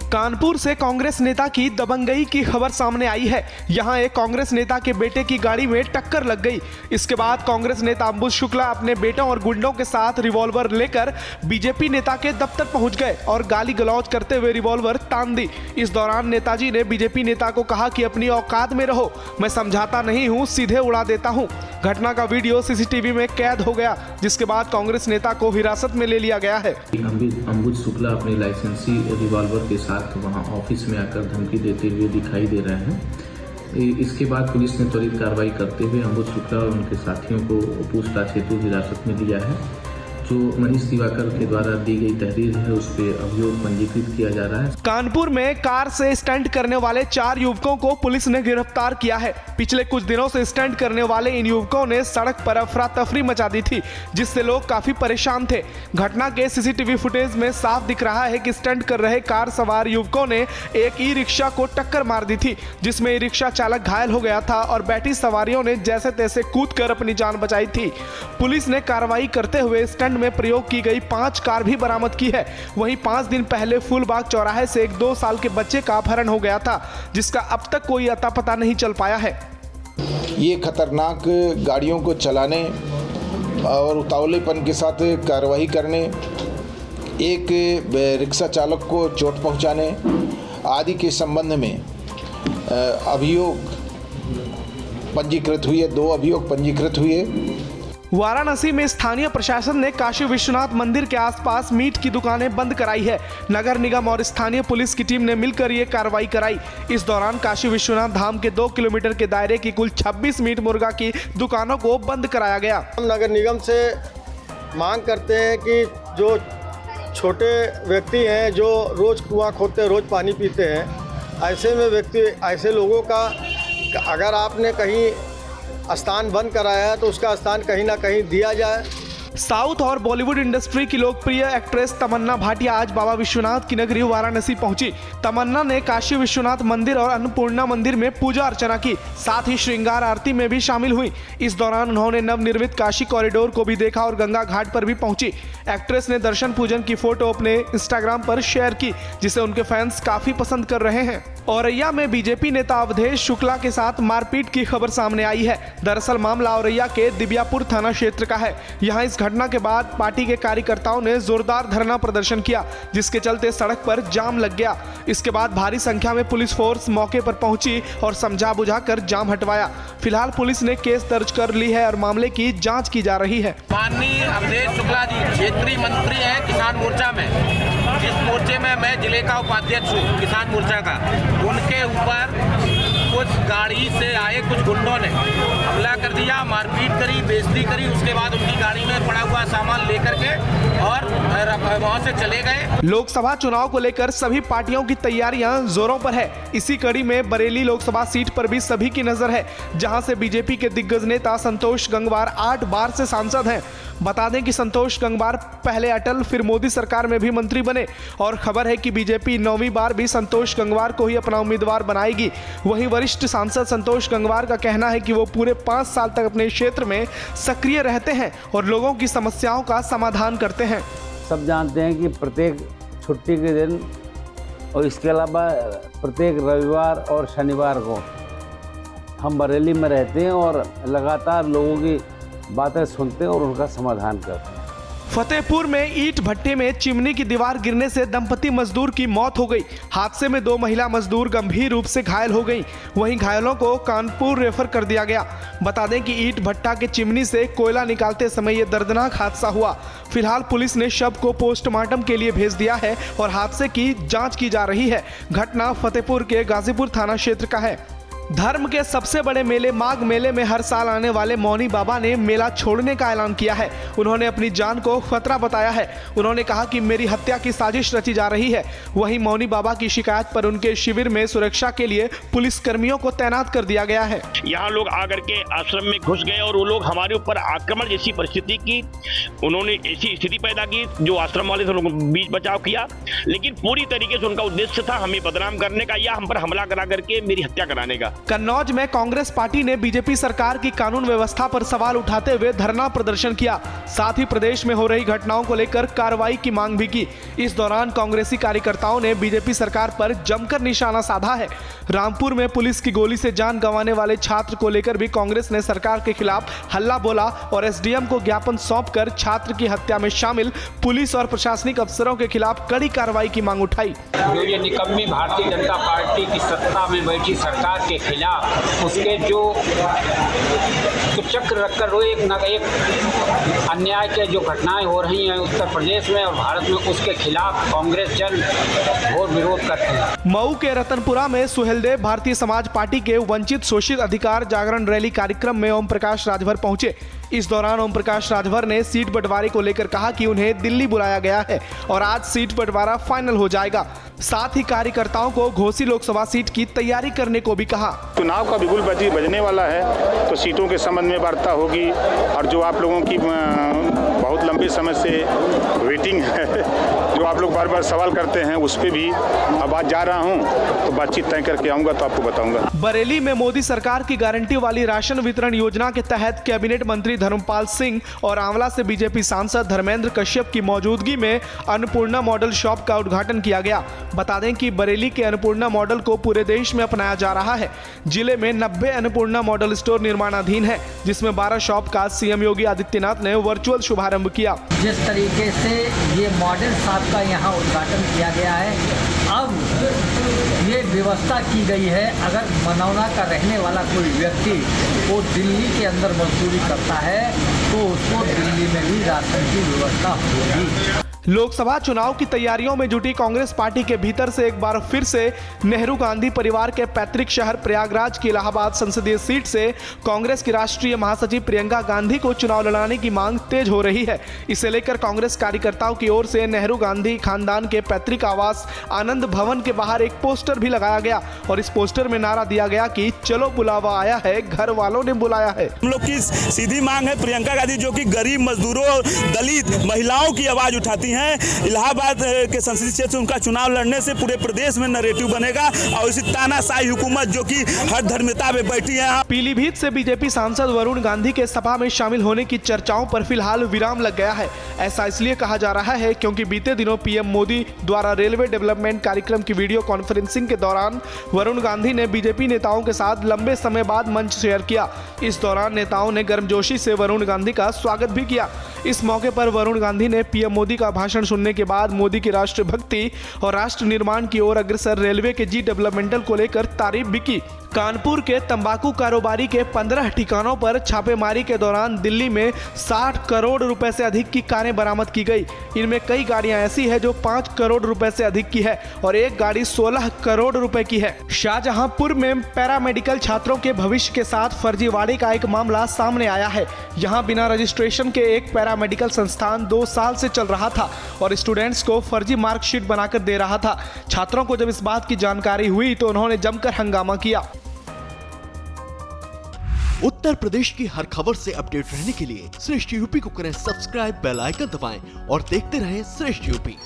कानपुर से कांग्रेस नेता की दबंगई की खबर सामने आई है। यहां एक कांग्रेस नेता के बेटे की गाड़ी में टक्कर लग गई। इसके बाद कांग्रेस नेता अंबुज शुक्ला अपने बेटों और गुंडों के साथ रिवॉल्वर लेकर बीजेपी नेता के दफ्तर पहुंच गए और गाली गलौज करते हुए रिवॉल्वर तान दी। इस दौरान नेताजी ने बीजेपी नेता को कहा कि अपनी औकात में रहो, मैं समझाता नहीं हूं, सीधे उड़ा देता हूं। घटना का वीडियो सीसीटीवी में कैद हो गया, जिसके बाद कांग्रेस नेता को हिरासत में ले लिया गया है। अंबुज शुक्ला अपने लाइसेंसी रिवॉल्वर के साथ वहां ऑफिस में आकर धमकी देते हुए दिखाई दे रहे हैं। इसके बाद पुलिस ने त्वरित कार्रवाई करते हुए अंबुज शुक्ला और उनके साथियों को पूछताछ हेतु हिरासत में लिया है। जो मनीष दिवाकर के द्वारा दी गई तहरीर है, उस पर अभियोग पंजीकृत किया जा रहा है। कानपुर में कार से स्टंट करने वाले 4 युवकों को पुलिस ने गिरफ्तार किया है। पिछले कुछ दिनों से स्टंट करने वाले इन युवकों ने सड़क पर अफरा तफरी मचा दी थी, जिससे लोग काफी परेशान थे। घटना के सीसीटीवी फुटेज में साफ दिख रहा है कि स्टंट कर रहे कार सवार युवकों ने एक ई रिक्शा को टक्कर मार दी थी, जिसमें ई रिक्शा चालक घायल हो गया था और बैठी सवारियों ने जैसे तैसे कूदकर अपनी जान बचाई थी। पुलिस ने कार्रवाई करते हुए स्टंट में प्रयोग की गई 5 कार भी बरामद की है। वहीं 5 दिन पहले फूलबाग चौराहे से एक 2 साल के बच्चे का अपहरण हो गया था, जिसका अब तक कोई अता पता नहीं चल पाया है। ये खतरनाक गाड़ियों को चलाने और उतावलेपन के साथ कार्रवाई करने, एक रिक्शा चालक को चोट पहुंचाने आदि के संबंध में अभियोग पंजीकृत हुए, 2 अभियोग पंजीकृत हुए। वाराणसी में स्थानीय प्रशासन ने काशी विश्वनाथ मंदिर के आसपास मीट की दुकानें बंद कराई है। नगर निगम और स्थानीय पुलिस की टीम ने मिलकर ये कार्रवाई कराई। इस दौरान काशी विश्वनाथ धाम के 2 किलोमीटर के दायरे की कुल 26 मीट मुर्गा की दुकानों को बंद कराया गया। हम नगर निगम से मांग करते हैं कि जो छोटे व्यक्ति हैं, जो रोज कुआं खोदते हैं, रोज पानी पीते हैं, ऐसे में व्यक्ति, ऐसे लोगों का अगर आपने कहीं स्थान बंद कराया है तो उसका स्थान कहीं ना कहीं दिया जाए। साउथ और बॉलीवुड इंडस्ट्री की लोकप्रिय एक्ट्रेस तमन्ना भाटिया आज बाबा विश्वनाथ की नगरी वाराणसी पहुंची। तमन्ना ने काशी विश्वनाथ मंदिर और अन्नपूर्णा मंदिर में पूजा अर्चना की, साथ ही श्रृंगार आरती में भी शामिल हुई। इस दौरान उन्होंने नवनिर्मित काशी कॉरिडोर को भी देखा और गंगा घाट पर भी पहुंची। एक्ट्रेस ने दर्शन पूजन की फोटो अपने इंस्टाग्राम पर शेयर की, जिसे उनके फैंस काफी पसंद कर रहे हैं। औरैया में बीजेपी नेता अवधेश शुक्ला के साथ मारपीट की खबर सामने आई है। दरअसल मामला औरैया के दिव्यापुर थाना क्षेत्र का है। यहाँ इस घटना के बाद पार्टी के कार्यकर्ताओं ने जोरदार धरना प्रदर्शन किया, जिसके चलते सड़क पर जाम लग गया। इसके बाद भारी संख्या में पुलिस फोर्स मौके पर पहुंची और समझा बुझाकर जाम हटवाया। फिलहाल पुलिस ने केस दर्ज कर ली है और मामले की जांच की जा रही है। माननीय अवधेश शुक्ला जी क्षेत्रीय मंत्री हैं किसान मोर्चा में, जिस मोर्चे में मैं जिले का उपाध्यक्ष हूँ किसान मोर्चा का। उनके ऊपर कुछ गाड़ी से आए कुछ गुंडों ने हमला कर दिया, मारपीट करी, बेइज्जती करी। उसके बाद उनकी गाड़ी में पड़ा हुआ सामान लेकर के और वहां से चले गए। लोकसभा चुनाव को लेकर सभी पार्टियों की तैयारियां जोरों पर है। इसी कड़ी में बरेली लोकसभा सीट पर भी सभी की नजर है, जहां से बीजेपी के दिग्गज नेता संतोष गंगवार 8 बार से सांसद हैं। बता दें कि संतोष गंगवार पहले अटल फिर मोदी सरकार में भी मंत्री बने और खबर है कि बीजेपी 9वीं बार भी संतोष गंगवार को ही अपना उम्मीदवार बनाएगी। वहीं वरिष्ठ सांसद संतोष गंगवार का कहना है कि वो पूरे 5 साल तक अपने क्षेत्र में सक्रिय रहते हैं और लोगों की समस्याओं का समाधान करते हैं। सब जानते हैं कि प्रत्येक छुट्टी के दिन और इसके अलावा प्रत्येक रविवार और शनिवार को हम बरेली में रहते हैं और लगातार लोगों की बातें सुनते हैं और उनका समाधान करते हैं। फतेहपुर में ईंट भट्टे में चिमनी की दीवार गिरने से दंपति मजदूर की मौत हो गई। हादसे में 2 महिला मजदूर गंभीर रूप से घायल हो गईं। वहीं घायलों को कानपुर रेफर कर दिया गया। बता दें कि ईंट भट्टा के चिमनी से कोयला निकालते समय यह दर्दनाक हादसा हुआ। फिलहाल पुलिस ने शव को पोस्टमार्टम के लिए भेज दिया है और हादसे की जाँच की जा रही है। घटना फतेहपुर के गाजीपुर थाना क्षेत्र का है। धर्म के सबसे बड़े मेले माघ मेले में हर साल आने वाले मौनी बाबा ने मेला छोड़ने का ऐलान किया है। उन्होंने अपनी जान को खतरा बताया है। उन्होंने कहा कि मेरी हत्या की साजिश रची जा रही है। वहीं मौनी बाबा की शिकायत पर उनके शिविर में सुरक्षा के लिए पुलिस कर्मियों को तैनात कर दिया गया है। यहाँ लोग आकर के आश्रम में घुस गए और वो लोग हमारे ऊपर आक्रमण जैसी परिस्थिति की, उन्होंने ऐसी स्थिति पैदा की जो आश्रम वाले थे उनको बीच बचाव किया, लेकिन पूरी तरीके से उनका उद्देश्य था हमें बदनाम करने का या हम पर हमला करा करके मेरी हत्या कराने का। कन्नौज में कांग्रेस पार्टी ने बीजेपी सरकार की कानून व्यवस्था पर सवाल उठाते हुए धरना प्रदर्शन किया। साथ ही प्रदेश में हो रही घटनाओं को लेकर कार्रवाई की मांग भी की। इस दौरान कांग्रेसी कार्यकर्ताओं ने बीजेपी सरकार पर जमकर निशाना साधा है। रामपुर में पुलिस की गोली से जान गंवाने वाले छात्र को लेकर भी कांग्रेस ने सरकार के खिलाफ हल्ला बोला और एसडीएम को ज्ञापन सौंपकर छात्र की हत्या में शामिल पुलिस और प्रशासनिक अफसरों के खिलाफ कड़ी कार्रवाई की मांग उठाई। जो ये निकम्मी भारतीय जनता पार्टी की सत्ता में बैठी सरकार के खिलाफ उसके जो चक्र रखकर एक अन्याय के जो घटनाएं हो रही हैं उत्तर प्रदेश में और भारत में, उसके खिलाफ कांग्रेस जन घोर विरोध करते हैं। मऊ के रतनपुरा में सुहेलदेव भारतीय समाज पार्टी के वंचित शोषित अधिकार जागरण रैली कार्यक्रम में ओम प्रकाश राजभर पहुंचे। इस दौरान ओम प्रकाश राजभर ने सीट बंटवारे को लेकर कहा कि उन्हें दिल्ली बुलाया गया है और आज सीट बंटवारा फाइनल हो जाएगा। साथ ही कार्यकर्ताओं को घोसी लोकसभा सीट की तैयारी करने को भी कहा। चुनाव का बिगुल बजने वाला है तो सीटों के संबंध में वार्ता होगी और जो आप लोगों की बहुत लंबे समय से वेटिंग है, जो आप लोग बार बार सवाल करते हैं, उस पर भी अब आज जा रहा हूं तो बातचीत तय करके आऊंगा तो आपको बताऊंगा। बरेली में मोदी सरकार की गारंटी वाली राशन वितरण योजना के तहत कैबिनेट मंत्री धर्मपाल सिंह और आंवला से बीजेपी सांसद धर्मेंद्र कश्यप की मौजूदगी में अन्नपूर्णा मॉडल शॉप का उद्घाटन किया गया। बता दें कि बरेली के अन्नपूर्णा मॉडल को पूरे देश में अपनाया जा रहा है। जिले में 90 अन्नपूर्णा मॉडल स्टोर निर्माणाधीन है, जिसमें 12 शॉप का सीएम योगी आदित्यनाथ ने वर्चुअल शुभारंभ किया। जिस तरीके से ये मॉडल शॉप का यहाँ उद्घाटन किया गया है, अब ये व्यवस्था की गई है, अगर मनौना का रहने वाला कोई व्यक्ति वो दिल्ली के अंदर मजदूरी करता है तो उसको दिल्ली में भी राशन की व्यवस्था होगी। लोकसभा चुनाव की तैयारियों में जुटी कांग्रेस पार्टी के भीतर से एक बार फिर से नेहरू गांधी परिवार के पैतृक शहर प्रयागराज की इलाहाबाद संसदीय सीट से कांग्रेस की राष्ट्रीय महासचिव प्रियंका गांधी को चुनाव लड़ाने की मांग तेज हो रही है। इसे लेकर कांग्रेस कार्यकर्ताओं की ओर से नेहरू गांधी खानदान के पैतृक आवास आनंद भवन के बाहर एक पोस्टर भी लगाया गया और इस पोस्टर में नारा दिया गया कि चलो बुलावा आया है, घर वालों ने बुलाया है। हम लोग की सीधी मांग है प्रियंका गांधी, जो कि गरीब मजदूरों, दलित महिलाओं की आवाज उठाती हैं। इलाहाबाद के संसदीय क्षेत्र से उनका चुनाव लड़ने से पूरे प्रदेश में नैरेटिव बनेगा और इसी तानाशाही हुकूमत जो कि हर धर्मिता में बैठी है। पीलीभीत से बीजेपी सांसद वरुण गांधी के सभा में शामिल होने की चर्चाओं पर फिलहाल विराम लग गया है। ऐसा इसलिए कहा जा रहा है क्योंकि बीते दिनों पीएम मोदी द्वारा रेलवे डेवलपमेंट कार्यक्रम की वीडियो कॉन्फ्रेंसिंग के दौरान वरुण गांधी ने बीजेपी नेताओं के साथ लंबे समय बाद मंच शेयर किया। इस दौरान नेताओं ने गर्मजोशी से वरुण गांधी का स्वागत भी किया। इस मौके पर वरुण गांधी ने पीएम मोदी का भाषण सुनने के बाद मोदी की राष्ट्रभक्ति और राष्ट्र निर्माण की ओर अग्रसर रेलवे के जी डेवलपमेंटल को लेकर तारीफ भी की। कानपुर के तंबाकू कारोबारी के 15 ठिकानों पर छापेमारी के दौरान दिल्ली में 60 करोड़ रुपए से अधिक की कारें बरामद की गई। इनमें कई गाड़ियां ऐसी है जो 5 करोड़ रुपए से अधिक की है और एक गाड़ी 16 करोड़ रुपए की है। शाहजहांपुर में पैरामेडिकल छात्रों के भविष्य के साथ फर्जीवाड़े का एक मामला सामने आया है। यहां बिना रजिस्ट्रेशन के एक पैरामेडिकल संस्थान 2 साल से चल रहा था और स्टूडेंट्स को फर्जी मार्कशीट बनाकर दे रहा था। छात्रों को जब इस बात की जानकारी हुई तो उन्होंने जमकर हंगामा किया। उत्तर प्रदेश की हर खबर से अपडेट रहने के लिए श्रेष्ठ यूपी को करें सब्सक्राइब, बेल आइकन दबाएं और देखते रहें श्रेष्ठ यूपी।